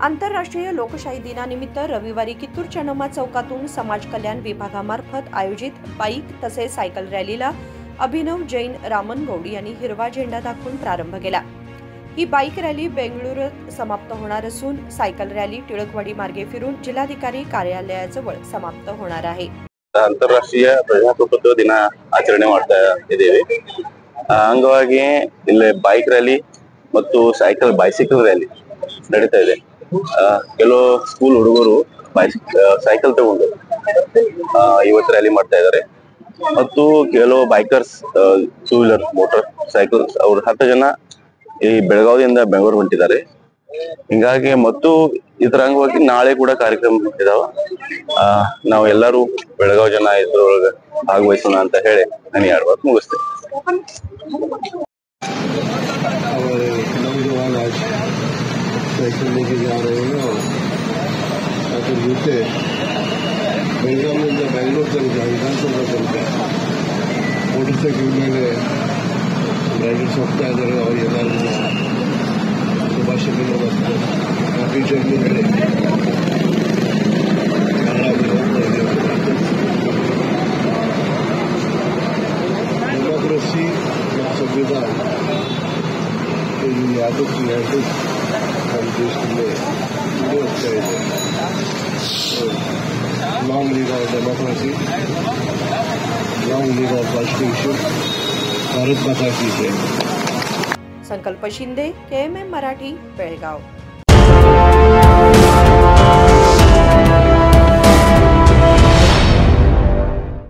आंतरराष्ट्रीय लोकशाही दिनानिमित्त रविवारी कित्तूर चन्नम्मा चौकातून समाज कल्याण विभागामार्फत आयोजित बाईक तसेच सायकल रॅलीला अभिनव जैन रामनगौड यांनी हिरवा झेंडा दाखवून प्रारंभ केला। ही बाईक रॅली बेंगळुरूत समाप्त होणार असून सायकल रॅली टिळकवाडी मार्गे फिरून जिल्हाधिकारी कार्यालयाजवळ समाप्त होणार आहे। ಅಂತಾರಾಷ್ಟ್ರೀಯ ಪ್ರಜಾಪ್ರಭುತ್ವ ದಿನ ಆಚರಣೆ ಮಾಡ್ತಾ ಇದ್ದೇವೆ। ಅಂಗವಾಗಿ ಇಲ್ಲಿ ಬೈಕ್ ರ್ಯಾಲಿ ಮತ್ತು ಬೈಸಿಕಲ್ ರ್ಯಾಲಿ ನಡೀತಾ ಇದೆ। ಕೆಲವು ಸ್ಕೂಲ್ ಹುಡುಗರು ಸೈಕಲ್ ತಗೊಂಡು ಇವತ್ತು ರ್ಯಾಲಿ ಮಾಡ್ತಾ ಇದ್ದಾರೆ ಮತ್ತು ಕೆಲವು bikers two wheeler motor cycle ಅವರು 10 ಜನ ಈ ಬೆಳಗಾವಿಯಿಂದ ಬೆಂಗಳೂರು ಹೊಂಟಿದ್ದಾರೆ। ಹಿಂಗಾಗಿ ಮತ್ತು ಇದರ ಅಂಗವಾಗಿ ನಾಳೆ ಕೂಡ ಕಾರ್ಯಕ್ರಮ ಇದಾವ। ನಾವು ಎಲ್ಲರೂ ಬೆಳಗಾವಿ ಜನ ಇದ್ರೊಳಗೆ ಭಾಗವಹಿಸೋಣ ಅಂತ ಹೇಳಿ ನಾನು 2 ಮಾತು ಮುಗಿಸ್ತೇನೆ। साइकिल लेके जा रहे हैं और साइकिल जूते बेलगाम में बेंगलोर तक विधानसभा चलते मोटरसाइकिल ಮೇಲೆ ರೈಡರ್ಸ್ ಹೋಗ್ತಾ ಇದ್ದಾರೆ। ಅವ್ರು ಎಲ್ಲರಿಗೂ ಶುಭಾಶಯಗಳು ಮತ್ತು ಹ್ಯಾಪಿ ಜರ್ನಿ ಹೇಳಿ डेमोक्रेसी संविधान यादव की हेरिटेज हम देश में जुड़े होते हैं। Long leave of democracy, long leave of constitution. Bharat माता की जय। संकल्प शिंदे, KMM मराठी, बेळगाव।